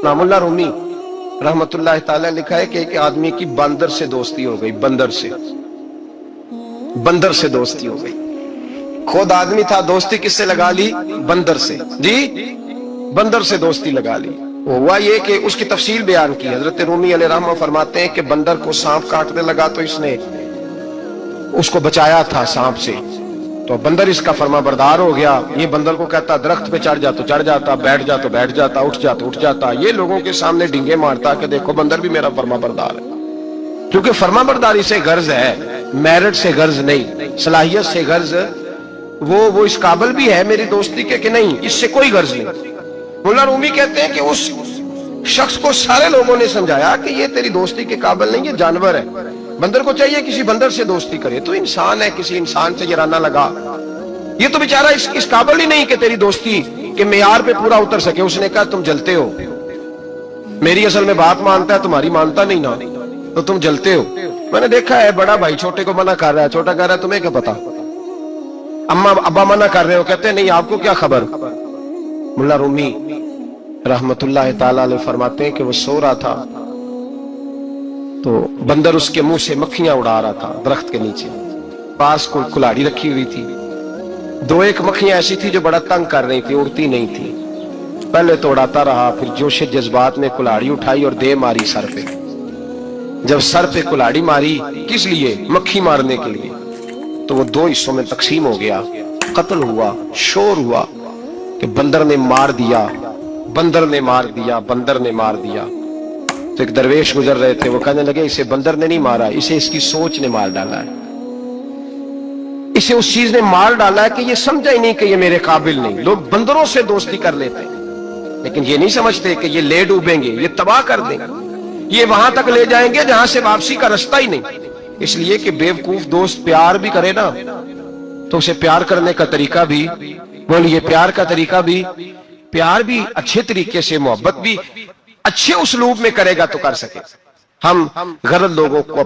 नामुल्लाह रूमी रहमतुल्लाह ताला लिखा है कि एक आदमी की बंदर से दोस्ती हो गई, बंदर से दोस्ती हो गई। खुद आदमी था, दोस्ती किससे लगा ली? बंदर से। जी, बंदर से दोस्ती लगा ली। हुआ ये कि उसकी तफसील बयान की। हजरत रूमी अलैहि रहमा फरमाते हैं कि बंदर को सांप काटने लगा तो इसने उसको बचाया था सांप से, तो बंदर इसका फरमाबरदार हो गया। ये बंदर को कहता दरख्त पे चढ़ जा तो चढ़ जाता, बैठ जा तो बैठ जाता, उठ जा तो उठ जाता। ये लोगों के सामने डिंगे मारता कि देखो बंदर भी मेरा फरमाबरदार है। क्योंकि फरमाबरदारी से गर्ज है, मेरिट से गर्ज नहीं, सलाहियत से गर्ज। वो इस काबिल भी है मेरी दोस्ती के कि नहीं, इससे कोई गर्ज नहीं। मुल्ला रूमी कहते हैं कि उस शख्स को सारे लोगों ने समझाया कि ये तेरी दोस्ती के काबिल नहीं, ये जानवर है। बंदर को चाहिए किसी बंदर से दोस्ती करे, तो इंसान है, किसी इंसान से जराना लगा। ये तो बेचारा इस काबिल ही नहीं कि तेरी दोस्ती के मेयार पे पूरा उतर सके। उसने कहा तुम जलते हो, मेरी असल में बात मानता है, तुम्हारी मानता नहीं ना, तो तुम जलते हो। मैंने देखा है बड़ा भाई छोटे को मना कर रहा है, छोटा कह रहा है तुम्हें क्या पता, अम्मा अब्बा मना कर रहे हो, कहते हैं नहीं आपको क्या खबर। मुल्ला रूमी रहमतुल्लाह ताला अलैह फरमाते हैं कि वो सो रहा था तो बंदर उसके मुंह से मक्खियां उड़ा रहा था दरख्त के नीचे। पास कोई कुल्हाड़ी रखी हुई थी, दो एक मक्खियां ऐसी थी जो बड़ा तंग कर रही थी, उड़ती नहीं थी। पहले तो उड़ाता रहा, फिर जोश जज्बात में कुल्हाड़ी उठाई और दे मारी सर पे। जब सर पे कुल्हाड़ी मारी, किस लिए? मक्खी मारने के लिए, तो वो दो हिस्सों में तकसीम हो गया। कत्ल हुआ, शोर हुआ कि बंदर ने मार दिया, बंदर ने मार दिया, बंदर ने मार दिया। तो एक दरवेश गुजर रहे थे, वो कहने लगे इसे बंदर ने नहीं मारा, इसे इसकी सोच ने मार डाला है, इसे उस चीज ने मार डाला है कि ये समझा ही नहीं कि ये मेरे काबिल नहीं। लोग बंदरों से दोस्ती कर लेते हैं, लेकिन ये नहीं समझते कि ये ले डूबेंगे, ये तबाह कर देंगे, ये वहां तक ले जाएंगे जहां से वापसी का रास्ता ही नहीं। इसलिए कि बेवकूफ दोस्त प्यार भी करे ना, तो उसे प्यार करने का तरीका भी, बोलिए प्यार का तरीका भी, प्यार भी अच्छे तरीके से, मोहब्बत भी अच्छे उसलूब में करेगा तो कर सके। हम गलत लोगों को